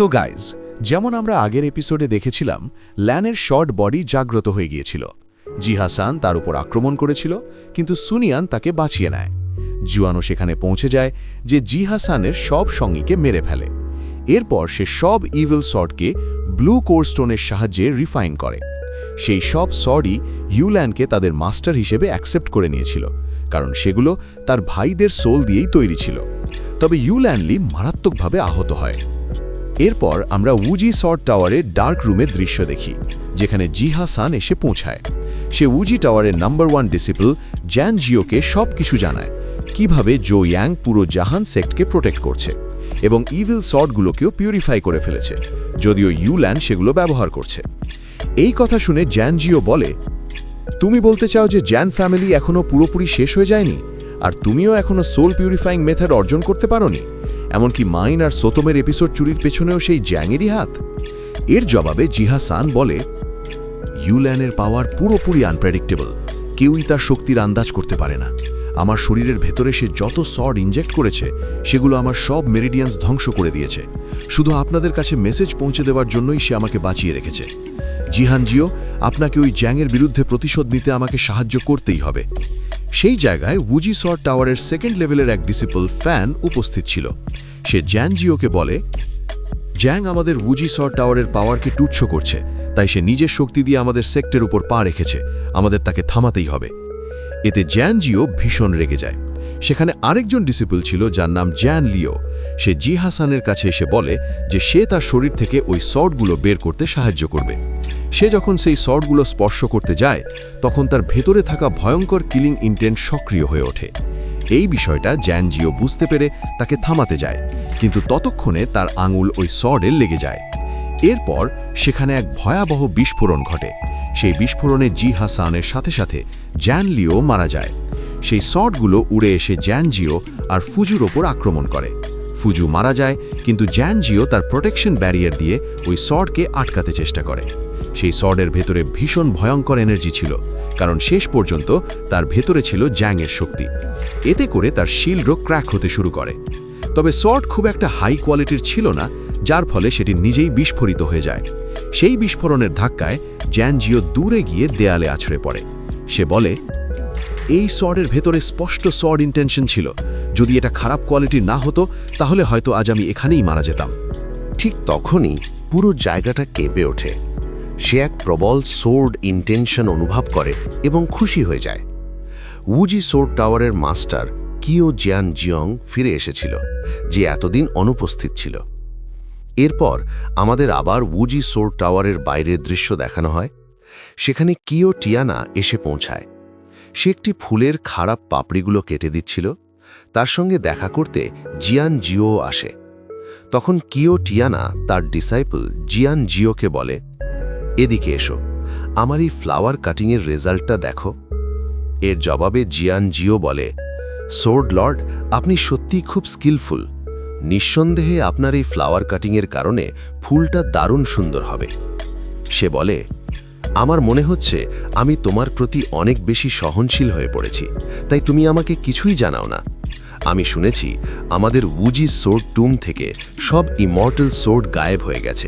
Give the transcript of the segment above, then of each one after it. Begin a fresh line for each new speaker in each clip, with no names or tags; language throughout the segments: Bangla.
তো গাইজ, যেমন আমরা আগের এপিসোডে দেখেছিলাম, ল্যানের শর্ট বডি জাগ্রত হয়ে গিয়েছিল। জি হাসান তার উপর আক্রমণ করেছিল, কিন্তু সুনিয়ান তাকে বাঁচিয়ে নেয়। জুয়ানো সেখানে পৌঁছে যায় যে জি হাসানের সব সঙ্গীকে মেরে ফেলে। এরপর সে সব ইভিল সর্টকে ব্লু কোরস্টোনের সাহায্যে রিফাইন করে। সেই সব সর্টই ইউল্যানকে তাদের মাস্টার হিসেবে অ্যাকসেপ্ট করে নিয়েছিল, কারণ সেগুলো তার ভাইদের সোল দিয়েই তৈরি ছিল। তবে ইউল্যানলি মারাত্মকভাবে আহত হয়। এরপর আমরা উজি সর্ট টাওয়ারের ডার্ক রুমের দৃশ্য দেখি, যেখানে জি হাসান এসে পৌঁছায়। সে উজি টাওয়ারের নাম্বার 1 ডিসিপল জ্যান জিওকে সব কিছু জানায়, কিভাবে জো ইয়াং পুরো জাহান সেক্টকে প্রোটেক্ট করছে এবং ইভিল সর্টগুলোকেও পিউরিফাই করে ফেলেছে, যদিও ইউল্যান সেগুলো ব্যবহার করছে। এই কথা শুনে জ্যান জিও বলে, তুমি বলতে চাও যে জ্যান ফ্যামিলি এখনও পুরোপুরি শেষ হয়ে যায়নি, আর তুমিও এখনও সোল পিউরিফাইং মেথড অর্জন করতে পারোনি? এমনকি মাইন আর সোতমের এপিসোড চুরির পেছনেও সেই জ্যাংয়েরই হাত? এর জবাবে জি হাসান বলে, ইউল্যানের পাওয়ার পুরোপুরি আনপ্রেডিক্টেবল, কেউই তার শক্তির আন্দাজ করতে পারে না। আমার শরীরের ভেতরে সে যত সর্ড ইনজেক্ট করেছে সেগুলো আমার সব মেরিডিয়ান্স ধ্বংস করে দিয়েছে। শুধু আপনাদের কাছে মেসেজ পৌঁছে দেওয়ার জন্যই সে আমাকে বাঁচিয়ে রেখেছে। জিহান জিও, আপনাকে ওই জ্যাংয়ের বিরুদ্ধে প্রতিশোধ নিতে আমাকে সাহায্য করতেই হবে। সেই জায়গায় উজি সর্ট টাওয়ারের সেকেন্ড লেভেলের এক ডিসিপল ফ্যান উপস্থিত ছিল। সে জ্যান জিওকে বলে, জ্যাং আমাদের উজি সর্ট টাওয়ারের পাওয়ারকে তুচ্ছ করছে, তাই সে নিজের শক্তি দিয়ে আমাদের সেক্টরের উপর পা রেখেছে। আমাদের তাকে থামাতেই হবে। এতে জ্যান জিও ভীষণ রেগে যায়। সেখানে আরেকজন ডিসিপল ছিল যার নাম জ্যান লিও। সে জি হাসানের কাছে এসে বলে যে সে তার শরীর থেকে ওই সর্টগুলো বের করতে সাহায্য করবে। সে যখন সেই সর্টগুলো স্পর্শ করতে যায়, তখন তার ভেতরে থাকা ভয়ঙ্কর কিলিং ইন্টেন্ট সক্রিয় হয়ে ওঠে। এই বিষয়টা জ্যান জিও বুঝতে পেরে তাকে থামাতে যায়, কিন্তু ততক্ষণে তার আঙুল ওই সর্ডে লেগে যায়। এরপর সেখানে এক ভয়াবহ বিস্ফোরণ ঘটে। সেই বিস্ফোরণে জি হাসানের সাথে সাথে জ্যান লিও মারা যায়। সেই সর্টগুলো উড়ে এসে জ্যান জিও আর ফুজুর ওপর আক্রমণ করে। ফুজু মারা যায়, কিন্তু জ্যান জিও তার প্রোটেকশন ব্যারিয়ার দিয়ে ওই সর্টকে আটকাতে চেষ্টা করে। সেই সর্ডের ভেতরে ভীষণ ভয়ঙ্কর এনার্জি ছিল, কারণ শেষ পর্যন্ত তার ভেতরে ছিল জ্যাংয়ের শক্তি। এতে করে তার শিল্ডও ক্র্যাক হতে শুরু করে। তবে সর্ট খুব একটা হাই কোয়ালিটির ছিল না, যার ফলে সেটি নিজেই বিস্ফোরিত হয়ে যায়। সেই বিস্ফোরণের ধাক্কায় জ্যান জিও দূরে গিয়ে দেয়ালে আছড়ে পড়ে। সে বলে, এই সর্ডের ভেতরে স্পষ্ট সর্ড ইন্টেনশন ছিল। যদি এটা খারাপ কোয়ালিটির না হতো, তাহলে হয়তো আজ আমি এখানেই মারা যেতাম।
ঠিক তখনই পুরো জায়গাটা কেঁপে ওঠে। সে এক প্রবল সোর্ড ইন্টেনশন অনুভব করে এবং খুশি হয়ে যায়। উজি সোর্ড টাওয়ারের মাস্টার কিও জিয়ান জিয়ং ফিরে এসেছিল, যে এতদিন অনুপস্থিত ছিল। এরপর আমাদের আবার উজি সোর্ড টাওয়ারের বাইরের দৃশ্য দেখানো হয়। সেখানে কিও টিয়ানা এসে পৌঁছায়। সে একটি ফুলের খারাপ পাপড়িগুলো কেটে দিচ্ছিল। তার সঙ্গে দেখা করতে জিয়ান জিও আসে। তখন কিও টিয়ানা তার ডিসাইপল জিয়ান জিওকে বলে, এদিকে এসো, আমার এই ফ্লাওয়ার কাটিংয়ের রেজাল্টটা দেখো। এর জবাবে জিয়ান জিও বলে, সোর্ড লর্ড, আপনি সত্যিই খুব স্কিলফুল। নিঃসন্দেহে আপনার এই ফ্লাওয়ার কাটিংয়ের কারণে ফুলটা দারুণ সুন্দর হবে। সে বলে, আমার মনে হচ্ছে আমি তোমার প্রতি অনেক বেশি সহনশীল হয়ে পড়েছি, তাই তুমি আমাকে কিছুই জানাও না। আমি শুনেছি আমাদের উজি সোর্ড টুম থেকে সব ইমর্টাল সোর্ড গায়েব হয়ে গেছে,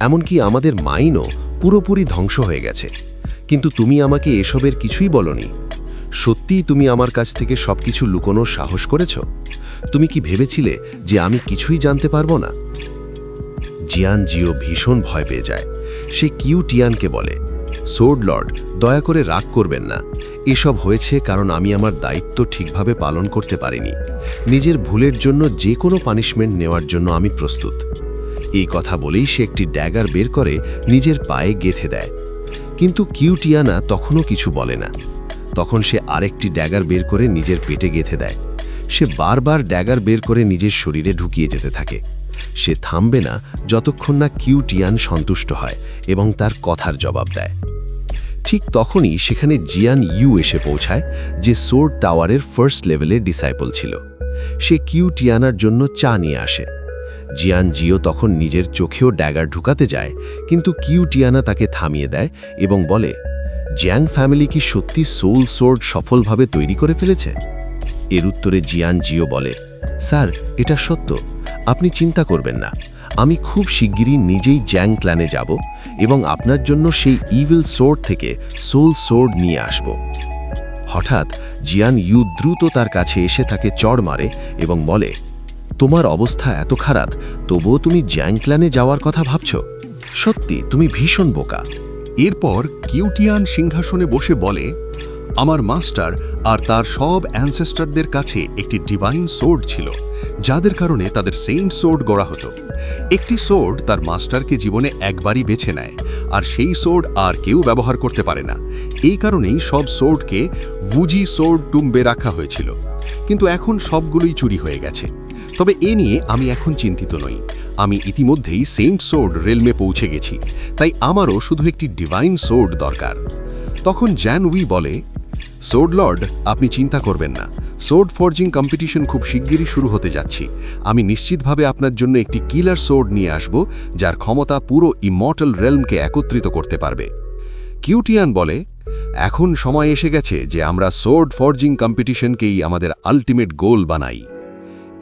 এমনকি আমাদের মাইনও পুরোপুরি ধ্বংস হয়ে গেছে, কিন্তু তুমি আমাকে এসবের কিছুই বলনি। সত্যিই তুমি আমার কাছ থেকে সবকিছু লুকোনোর সাহস করেছ? তুমি কি ভেবেছিলে যে আমি কিছুই জানতে পারবো না? জিয়ান জিও ভীষণ ভয় পেয়ে যায়। সে কিউ টিয়ানকে বলে, সোর্ড লর্ড, দয়া করে রাগ করবেন না। এসব হয়েছে কারণ আমি আমার দায়িত্ব ঠিকভাবে পালন করতে পারিনি। নিজের ভুলের জন্য যে কোনো পানিশমেন্ট নেওয়ার জন্য আমি প্রস্তুত। এই কথা বলেই সে একটি ড্যাগার বের করে নিজের পায়ে গেঁথে দেয়। কিন্তু কিউ টিয়ানা তখনও কিছু বলে না। তখন সে আরেকটি ড্যাগার বের করে নিজের পেটে গেঁথে দেয়। সে বারবার ড্যাগার বের করে নিজের শরীরে ঢুকিয়ে যেতে থাকে। সে থামবে না যতক্ষণ না কিউ টিয়ান সন্তুষ্ট হয় এবং তার কথার জবাব দেয়। ঠিক তখনই সেখানে জিয়ান ইউ এসে পৌঁছায়, যে সোর্ড টাওয়ারের ফার্স্ট লেভেলের ডিসাইপল ছিল। সে কিউ টিয়ানার জন্য চা নিয়ে আসে। জিয়ান জিও তখন নিজের চোখেও ড্যাগার ঢুকাতে যায়, কিন্তু কিউ টিয়ানা তাকে থামিয়ে দেয় এবং বলে, জ্যাং ফ্যামিলি কি সত্যি সোল সোর্ড সফলভাবে তৈরি করে ফেলেছে? এর উত্তরে জিয়ান জিও বলে, স্যার, এটা সত্য, আপনি চিন্তা করবেন না। আমি খুব শিগগিরই নিজেই জ্যাং ক্ল্যানে যাব এবং আপনার জন্য সেই ইভিল সোর্ড থেকে সোল সোর্ড নিয়ে আসব। হঠাৎ জিয়ান ইউ দ্রুত তার কাছে এসে তাকে চড় মারে এবং বলে, তোমার অবস্থা এত খারাপ, তবুও তুমি জ্যাং ক্ল্যানে যাওয়ার কথা ভাবছ? সত্যি তুমি ভীষণ বোকা।
এরপর কিউটিয়ান সিংহাসনে বসে বলে, আমার মাস্টার আর তার সব অ্যানসেস্টারদের কাছে একটি ডিভাইন সোর্ড ছিল, যাদের কারণে তাদের সেন্ট সোর্ড গড়া হতো। একটি সোর্ড তার মাস্টারকে জীবনে একবারই বেছে নেয়, আর সেই সোর্ড আর কেউ ব্যবহার করতে পারে না। এই কারণেই সব সোর্ডকে উজি সোর্ড টুম্বে রাখা হয়েছিল, কিন্তু এখন সবগুলোই চুরি হয়ে গেছে। তবে এ নিয়ে আমি এখন চিন্তিত নই। আমি ইতিমধ্যেই সেন্ট সোর্ড রেলমে পৌঁছে গেছি, তাই আমারও শুধু একটি ডিভাইন সোর্ড দরকার। তখন জ্যান উই বলে, সোর্ড লর্ড, আপনি চিন্তা করবেন না, সোর্ড ফর্জিং কম্পিটিশন খুব শিগগিরই শুরু হতে যাচ্ছি। আমি নিশ্চিতভাবে আপনার জন্য একটি কিলার সোর্ড নিয়ে আসব, যার ক্ষমতা পুরো ইমর্টাল রেলমকে একত্রিত করতে পারবে। কিউটিয়ান বলে, এখন সময় এসে গেছে যে আমরা সোর্ড ফর্জিং কম্পিটিশনকেই আমাদের আল্টিমেট গোল বানাই।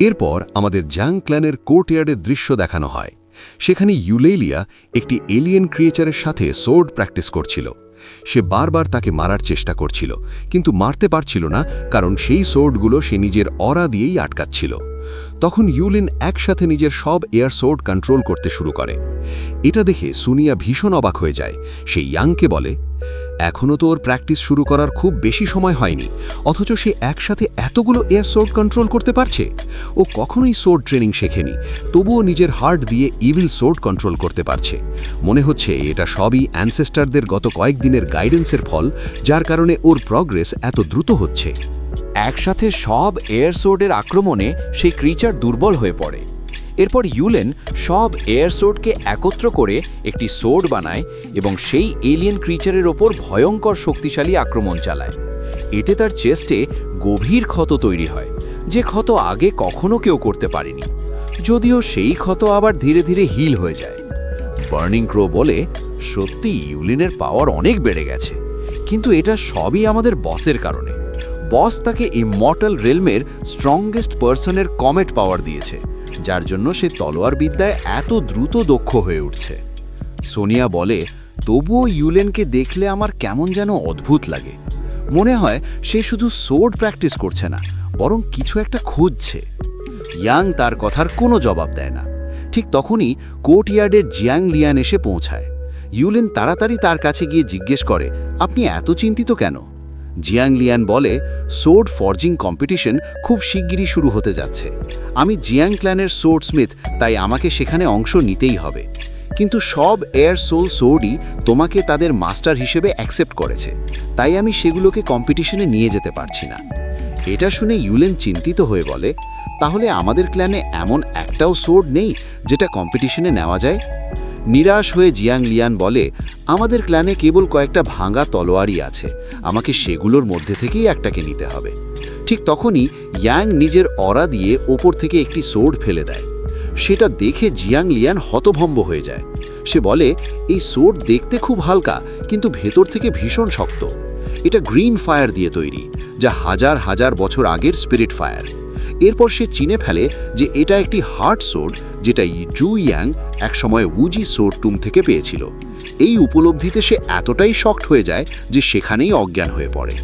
এরপর আমাদের জ্যাং ক্ল্যানের কোর্টইয়ার্ডের দৃশ্য দেখানো হয়। সেখানে ইউলেলিয়া একটি এলিয়েন ক্রিয়েচারের সাথে সোর্ড প্র্যাকটিস করছিল। সে বারবার তাকে মারার চেষ্টা করছিল, কিন্তু মারতে পারছিল না, কারণ সেই সোর্ডগুলো সে নিজের অরা দিয়েই আটকাচ্ছিল। তখন ইউলিন একসাথে নিজের সব এয়ার সোর্ড কন্ট্রোল করতে শুরু করে। এটা দেখে সুনিয়া ভীষণ অবাক হয়ে যায়। সে ইয়াংকে বলে, এখনও তো ওর প্র্যাকটিস শুরু করার খুব বেশি সময় হয়নি, অথচ সে একসাথে এতগুলো এয়ার সোর্ড কন্ট্রোল করতে পারছে। ও কখনোই সোর্ড ট্রেনিং শেখেনি, তবুও নিজের হার্ট দিয়ে ইভিল সোর্ড কন্ট্রোল করতে পারছে। মনে হচ্ছে এটা সবই অ্যানসেস্টারদের গত কয়েকদিনের গাইডেন্সের ফল, যার কারণে ওর প্রগ্রেস এত দ্রুত হচ্ছে।
একসাথে সব এয়ার সোর্ডের আক্রমণে সেই ক্রিচার দুর্বল হয়ে পড়ে। এরপর ইউলেন সব এয়ার সোর্ডকে একত্র করে একটি সোর্ড বানায় এবং সেই এলিয়েন ক্রিচারের ওপর ভয়ঙ্কর শক্তিশালী আক্রমণ চালায়। এতে তার চেস্টে গভীর ক্ষত তৈরি হয়, যে ক্ষত আগে কখনো কেউ করতে পারেনি, যদিও সেই ক্ষত আবার ধীরে ধীরে হিল হয়ে যায়। বার্নিং ক্রো বলে, সত্যি ইউলেনের পাওয়ার অনেক বেড়ে গেছে, কিন্তু এটা সবই আমাদের বসের কারণে। বস তাকে ইমর্টাল রেলমের স্ট্রংগেস্ট পার্সনের কমেট পাওয়ার দিয়েছে, যার জন্য সে তলোয়ার বিদ্যায় এত দ্রুত দক্ষ হয়ে উঠছে। সোনিয়া বলে, তবুও ইউলেনকে দেখলে আমার কেমন যেন অদ্ভুত লাগে। মনে হয় সে শুধু সোর্ড প্র্যাকটিস করছে না, বরং কিছু একটা খুঁজছে। ইয়াং তার কথার কোনো জবাব দেয় না। ঠিক তখনই কোর্টইয়ার্ডের জিয়াং লিয়ান এসে পৌঁছায়। ইউলেন তাড়াতাড়ি তার কাছে গিয়ে জিজ্ঞেস করে, আপনি এত চিন্তিত কেন? জিয়াং লিয়ান বলে, সোর্ড ফর্জিং কম্পিটিশন খুব শিগগিরই শুরু হতে যাচ্ছে। আমি জিয়াং ক্ল্যানের সোর্ড স্মিথ, তাই আমাকে সেখানে অংশ নিতেই হবে। কিন্তু সব এয়ার সোল সোর্ডই তোমাকে তাদের মাস্টার হিসেবে অ্যাকসেপ্ট করেছে, তাই আমি সেগুলোকে কম্পিটিশনে নিয়ে যেতে পারছি না। এটা শুনে ইউলেন চিন্তিত হয়ে বলে, তাহলে আমাদের ক্ল্যানে এমন একটাও সোর্ড নেই যেটা কম্পিটিশনে নেওয়া যায়? নিরাশ হয়ে জিয়াং লিয়ান বলে, আমাদের ক্ল্যানে কেবল কয়েকটা ভাঙা তলোয়ারই আছে, আমাকে সেগুলোর মধ্যে থেকেই একটাকে নিতে হবে। ঠিক তখনই ইয়াং নিজের অরা দিয়ে ওপর থেকে একটি সোর্ড ফেলে দেয়। সেটা দেখে জিয়াং লিয়ান হতভম্ব হয়ে যায়। সে বলে, এই সোর্ড দেখতে খুব হালকা, কিন্তু ভেতর থেকে ভীষণ শক্ত। এটা গ্রিন ফায়ার দিয়ে তৈরি, যা হাজার হাজার বছর আগের স্পিরিট ফায়ার। এরপর সে চিনে ফেলে যে এটা একটি হার্ট সোর্ড, যেটা জু ইয়াং একসময় উজি সোর্ড টুম থেকে পেয়েছিল। এই উপলব্ধিতে সে এতটাই শকড হয়ে যায় যে সেখানেই অজ্ঞান হয়ে পড়ে।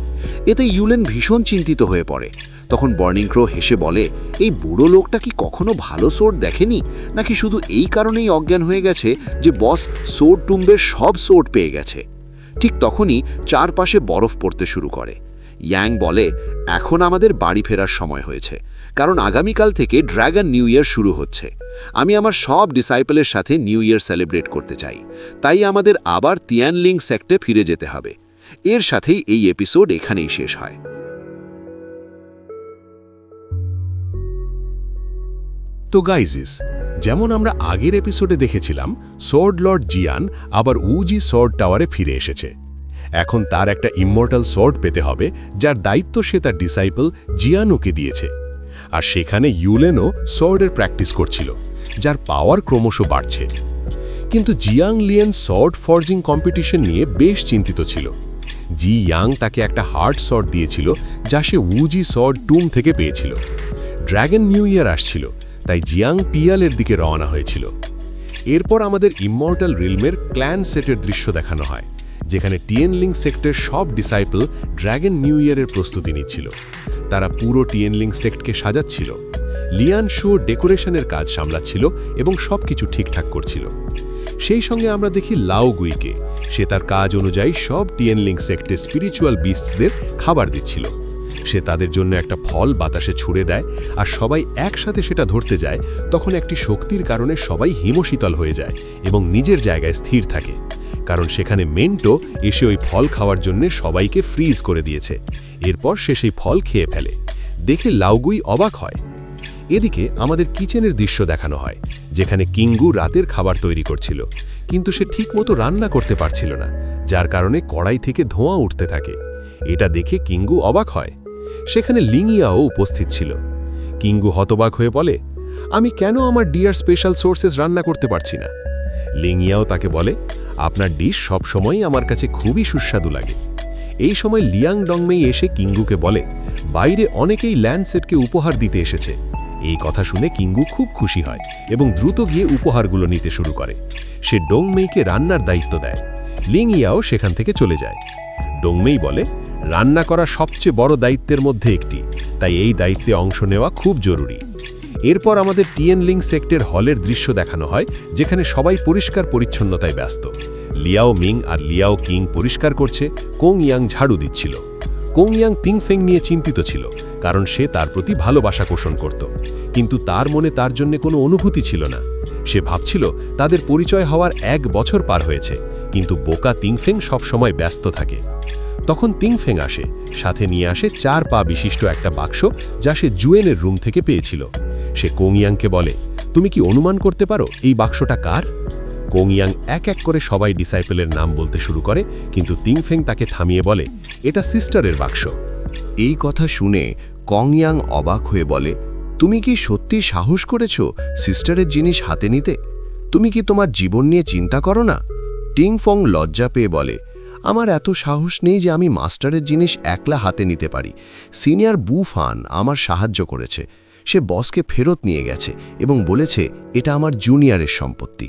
এতে ইউলেন ভীষণ চিন্তিত হয়ে পড়ে। তখন বার্নিং ক্রো হেসে বলে, এই বুড়ো লোকটা কি কখনো ভালো সোর্ড দেখেনি, নাকি শুধু এই কারণেই অজ্ঞান হয়ে গেছে যে বস সোর্ড টুম্বের সব সোর্ড পেয়ে গেছে? ঠিক তখনই চারপাশে বরফ পড়তে শুরু করে। ইয়াং বলে, এখন আমাদের বাড়ি ফেরার সময় হয়েছে, কারণ আগামীকাল থেকে ড্রাগন নিউ ইয়ার শুরু হচ্ছে। আমি আমার সব ডিসাইপলের সাথে নিউ ইয়ার সেলিব্রেট করতে চাই, তাই আমাদের আবার তিয়ানলিং সেক্টে ফিরে যেতে হবে। এর সাথেই এই এপিসোড এখানেই শেষ হয়।
তো গাইজিস, যেমন আমরা আগের এপিসোডে দেখেছিলাম, সোর্ড লর্ড জিয়ান আবার উজি সোর্ড টাওয়ারে ফিরে এসেছে। এখন তার একটা ইমর্টাল সোর্ড পেতে হবে, যার দায়িত্ব সে তার ডিসাইপল জিয়ানুকে দিয়েছে। আর সেখানে ইউলেনও সোর্ডের প্র্যাকটিস করছিল, যার পাওয়ার ক্রমশ বাড়ছে। কিন্তু Jiang Leyen sword forging competition নিয়ে বেশ চিন্তিত ছিল। জি ইয়াং তাকে একটা হার্ড সোর্ড দিয়েছিল, যা সে উজি সোর্ড টুম থেকে পেয়েছিল। ড্রাগন নিউ ইয়ার আসছিল, তাই জিয়াং টিয়ালের দিকে রওনা হয়েছিল।
এরপর আমাদের ইমমর্টাল রিলমের ক্ল্যান সেটের দৃশ্য দেখানো হয়, যেখানে টিয়েনলিং সেক্টের সব ডিসাইপল ড্র্যাগন নিউ ইয়ারের প্রস্তুতি নিচ্ছিল। তারা পুরো টিয়েনলিং সেক্টকে সাজাচ্ছিল। লিয়ান শো ডেকোরেশনের কাজ সামলাচ্ছিল এবং সবকিছু ঠিকঠাক করছিল। সেই সঙ্গে আমরা দেখি লাও গুইকে। সে তার কাজ অনুযায়ী সব টিয়েনলিং সেক্টের স্পিরিচুয়াল বিস্টসদের খাবার দিচ্ছিল। সে তাদের জন্য একটা ফল বাতাসে ছুড়ে দেয়, আর সবাই একসাথে সেটা ধরতে যায়। তখন একটি শক্তির কারণে সবাই হিমশীতল হয়ে যায় এবং নিজের জায়গায় স্থির থাকে, কারণ সেখানে মেন্টো এসে ওই ফল খাওয়ার জন্য সবাইকে ফ্রিজ করে দিয়েছে। এরপর সে সেই ফল খেয়ে ফেলে। দেখে লাউগুই অবাক হয়। এদিকে আমাদের কিচেনের দৃশ্য দেখানো হয়, যেখানে কিঙ্গু রাতের খাবার তৈরি করছিল, কিন্তু সে ঠিকমতো রান্না করতে পারছিল না, যার কারণে কড়াই থেকে ধোঁয়া উঠতে থাকে। এটা দেখে কিঙ্গু অবাক হয়। সেখানে লিংইয়াও উপস্থিত ছিল। কিঙ্গু হতবাক হয়ে বলে, আমি কেন আমার ডিয়ার স্পেশাল সোর্সেস রান্না করতে পারছি না? লিংইয়াও তাকে বলে, আপনার ডিশ সবসময়ই আমার কাছে খুবই সুস্বাদু লাগে। এই সময় লিয়াং ডংমেই এসে কিঙ্গুকে বলে, বাইরে অনেকেই ল্যান্ডসেটকে উপহার দিতে এসেছে। এই কথা শুনে কিঙ্গু খুব খুশি হয় এবং দ্রুত গিয়ে উপহারগুলো নিতে শুরু করে। সে ডংমেইকে রান্নার দায়িত্ব দেয়। লিংইয়াও সেখান থেকে চলে যায়। ডংমেই বলে, রান্না করা সবচেয়ে বড় দায়িত্বের মধ্যে একটি, তাই এই দায়িত্বে অংশ নেওয়া খুব জরুরি। এরপর আমাদের টিয়েনলিং সেক্টের হলের দৃশ্য দেখানো হয়, যেখানে সবাই পরিষ্কার পরিচ্ছন্নতায় ব্যস্ত। লিয়াও মিং আর লিয়াও কিং পরিষ্কার করছে, কোং ইয়াং ঝাড়ু দিচ্ছিল। কোং ইয়াং তিংফেং নিয়ে চিন্তিত ছিল, কারণ সে তার প্রতি ভালোবাসা পোষণ করত, কিন্তু তার মনে তার জন্য কোনো অনুভূতি ছিল না। সে ভাবছিল তাদের পরিচয় হওয়ার 1 বছর পার হয়েছে, কিন্তু বোকা তিংফেং সবসময় ব্যস্ত থাকে। তখন তিংফেং আসে, সাথে নিয়ে আসে 4 পা বিশিষ্ট একটা বাক্স, যা সে জুয়েনের রুম থেকে পেয়েছিল। সে কোং ইয়াংকে বলে, তুমি কি অনুমান করতে পারো এই বাক্সটা কার? কোং ইয়াং এক এক করে সবাই ডিসাইপলের নাম বলতে শুরু করে, কিন্তু তিংফেং তাকে থামিয়ে বলে, এটা সিস্টারের বাক্স।
এই কথা শুনে কং ইয়াং অবাক হয়ে বলে, তুমি কি সত্যি সাহস করেছ সিস্টারের জিনিস হাতে নিতে? তুমি কি তোমার জীবন নিয়ে চিন্তা করো না? টিংফং লজ্জা পেয়ে বলে, আমার এত সাহস নেই যে আমি মাস্টারের জিনিস একলা হাতে নিতে পারি। সিনিয়র বুফান আমার সাহায্য করেছে। সে বসকে ফেরত নিয়ে গেছে এবং বলেছে এটা আমার জুনিয়রের সম্পত্তি।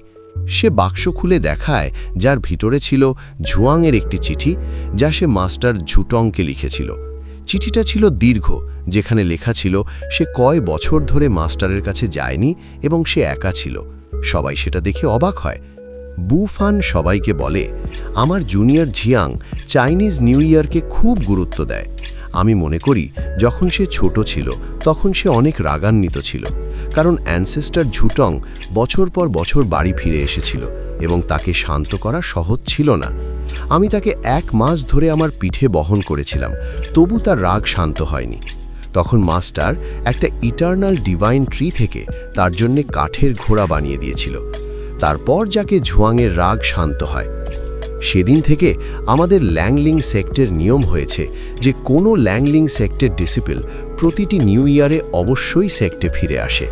সে বাক্স খুলে দেখায়, যার ভিতরে ছিল ঝুয়াংয়ের একটি চিঠি, যা সে মাস্টার ঝুটংকে লিখেছিল। চিঠিটা ছিল দীর্ঘ, যেখানে লেখা ছিল সে কয় বছর ধরে মাস্টারের কাছে যায়নি এবং সে একা ছিল। সবাই সেটা দেখে অবাক হয়। বুফান সবাইকে বলে, আমার জুনিয়র ঝিয়াং চাইনিজ নিউ ইয়ারকে খুব গুরুত্ব দেয়। আমি মনে করি যখন সে ছোট ছিল তখন সে অনেক রাগান্বিত ছিল, কারণ অ্যানসেস্টার ঝুটং বছর পর বছর বাড়ি ফিরে এসেছিল এবং তাকে শান্ত করা সহজ ছিল না। আমি তাকে 1 মাস ধরে আমার পিঠে বহন করেছিলাম, তবু তার রাগ শান্ত হয়নি। তখন মাস্টার একটা ইটার্নাল ডিভাইন ট্রি থেকে তার জন্যে কাঠের ঘোড়া বানিয়ে দিয়েছিল। তারপর যাকে ঝুয়াংয়ের রাগ শান্ত হয়। সেদিন থেকে আমাদের ল্যাংলিং সেক্টের নিয়ম হয়েছে যে কোনো ল্যাংলিং সেক্টের ডিসিপল প্রতিটি নিউ ইয়ারে অবশ্যই সেক্টে ফিরে আসে।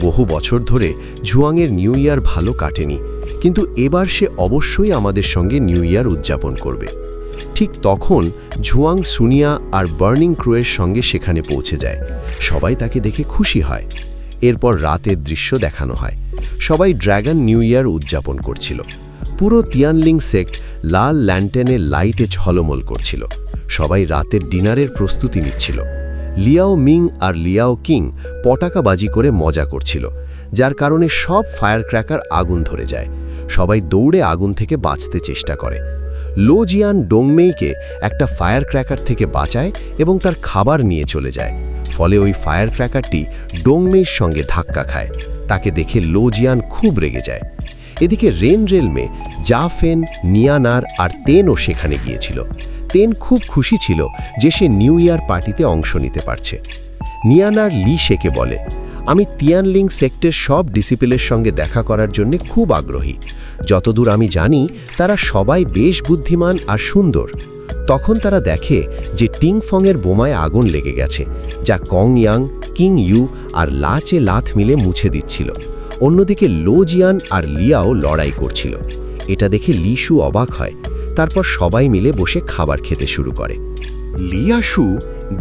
বহু বছর ধরে ঝুয়াংয়ের নিউ ইয়ার ভালো কাটেনি, কিন্তু এবার সে অবশ্যই আমাদের সঙ্গে নিউ ইয়ার উদযাপন করবে। ঠিক তখন ঝুয়াং সুনিয়া আর বার্নিং ক্রুয়ের সঙ্গে সেখানে পৌঁছে যায়। সবাই তাকে দেখে খুশি হয়। এরপর রাতের দৃশ্য দেখানো হয়। সবাই ড্র্যাগন নিউ ইয়ার উদযাপন করছিল। পুরো তিয়ানলিং সেক্ট লাল ল্যান্টেনের লাইটে ঝলমল করছিল। সবাই রাতের ডিনারের প্রস্তুতি নিচ্ছিল। লিয়াও মিং আর লিয়াও কিং পটাকাবাজি করে মজা করছিল, যার কারণে সব ফায়ার ক্র্যাকার আগুন ধরে যায়। সবাই দৌড়ে আগুন থেকে বাঁচতে চেষ্টা করে। লো জিয়ান ডংমেইকে একটা ফায়ার ক্র্যাকার থেকে বাঁচায় এবং তার খাবার নিয়ে চলে যায়। ফলে ওই ফায়ার ক্র্যাকারটি ডংমেইর সঙ্গে ধাক্কা খায়। তাকে দেখে লো জিয়ান খুব রেগে যায়। এদিকে রেন রেলমে জাফেন, নিয়ানার আর তেনও সেখানে গিয়েছিল। তেন খুব খুশি ছিল যে সে নিউ ইয়ার পার্টিতে অংশ নিতে পারছে। নিয়ানার লি শেকে বলে, আমি তিয়ানলিং সেক্টের সব ডিসিপলের সঙ্গে দেখা করার জন্য খুব আগ্রহী। যতদূর আমি জানি তারা সবাই বেশ বুদ্ধিমান আর সুন্দর। তখন তারা দেখে যে টিংফংয়ের বোমায় আগুন লেগে গেছে, যা কং ইয়াং, কিং ইউ আর লাচে লাথ মিলে মুছে দিচ্ছিল। অন্যদিকে লো জিয়ান আর লিয়াও লড়াই করছিল। এটা দেখে লিশু অবাক হয়। তারপর সবাই মিলে বসে খাবার খেতে শুরু করে।
লিয়াশু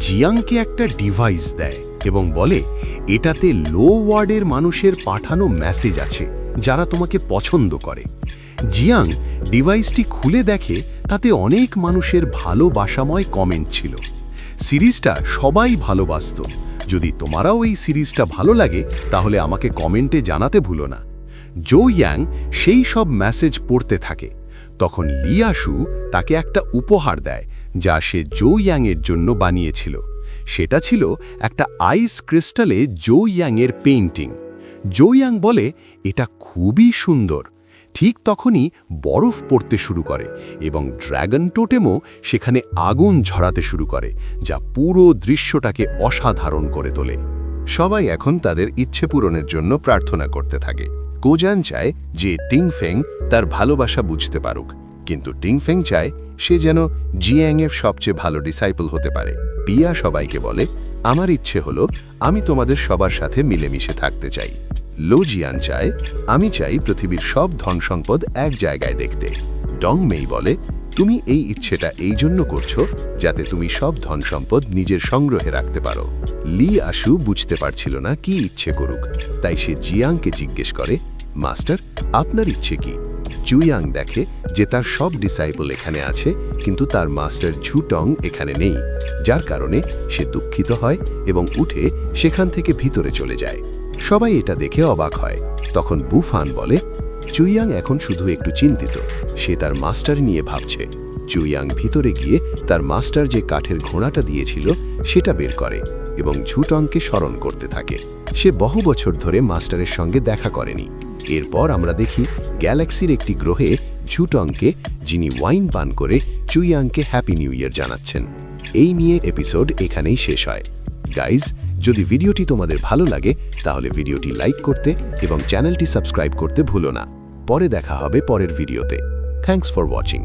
জিয়াংকে একটা ডিভাইস দেয় এবং বলে, এটাতে লো ওয়ার্ডের মানুষের পাঠানো মেসেজ আছে, যারা তোমাকে পছন্দ করে। জিয়াং ডিভাইসটি খুলে দেখে তাতে অনেক মানুষের ভালোবাসাময় কমেন্ট ছিল। সিরিজটা সবাই ভালোবাসত। যদি তোমারাও এই সিরিজটা ভালো লাগে তাহলে আমাকে কমেন্টে জানাতে ভুলো না। জো ইয়াং সেই সব মেসেজ পড়তে থাকে। তখন লিয়াশু তাকে একটা উপহার দেয় যা সে জো ইয়াংয়ের জন্য বানিয়েছিল। সেটা ছিল একটা আইস ক্রিস্টালে জো ইয়াংয়ের পেইন্টিং। জো ইয়াং বলে, এটা খুবই সুন্দর। ঠিক তখনই বরফ পড়তে শুরু করে এবং ড্র্যাগন টোটেমও সেখানে আগুন ঝরাতে শুরু করে, যা পুরো দৃশ্যটাকে অসাধারণ করে তোলে।
সবাই এখন তাদের ইচ্ছে পূরণের জন্য প্রার্থনা করতে থাকে। কোজান চায় যে টিংফেং তার ভালোবাসা বুঝতে পারুক, কিন্তু টিংফেং চায় সে যেন জিয়াংয়ের সবচেয়ে ভালো ডিসাইপল হতে পারে। পিয়া সবাইকে বলে, আমার ইচ্ছে হলো আমি তোমাদের সবার সাথে মিলেমিশে থাকতে চাই। লো জিয়ান চায়, আমি চাই পৃথিবীর সব ধন সম্পদ এক জায়গায় দেখতে। ডং মেই বলে, তুমি এই ইচ্ছেটা এই জন্য করছো যাতে তুমি সব ধন সম্পদ নিজের সংগ্রহে রাখতে পারো। লি আশু বুঝতে পারছিল না কি ইচ্ছে করুক, তাই সে জিয়াংকে জিজ্ঞেস করে, মাস্টার আপনার ইচ্ছে কি? জুয়াং দেখে যে তার সব ডিসাইপল এখানে আছে, কিন্তু তার মাস্টার ঝুটং এখানে নেই, যার কারণে সে দুঃখিত হয় এবং উঠে সেখান থেকে ভিতরে চলে যায়। সবাই এটা দেখে অবাক হয়। তখন বুফান বলে, চুইয়াং এখন শুধু একটু চিন্তিত, সে তার মাস্টার নিয়ে ভাবছে। চুইয়াং ভিতরে গিয়ে তার মাস্টার যে কাঠের ঘোড়াটা দিয়েছিল সেটা বের করে এবং ঝুটংকে স্মরণ করতে থাকে। সে বহু বছর ধরে মাস্টারের সঙ্গে দেখা করেনি। এরপর আমরা দেখি গ্যালাক্সির একটি গ্রহে ঝুটংকে, যিনি ওয়াইন পান করে চুইয়াংকে হ্যাপি নিউ ইয়ার জানাচ্ছেন। এই নিয়ে এপিসোড এখানেই শেষ হয়। গাইজ, যদি ভিডিওটি তোমাদের ভালো লাগে তাহলে ভিডিওটি লাইক করতে এবং চ্যানেলটি সাবস্ক্রাইব করতে ভুলো না। পরে দেখা হবে পরের ভিডিওতে। Thanks for watching.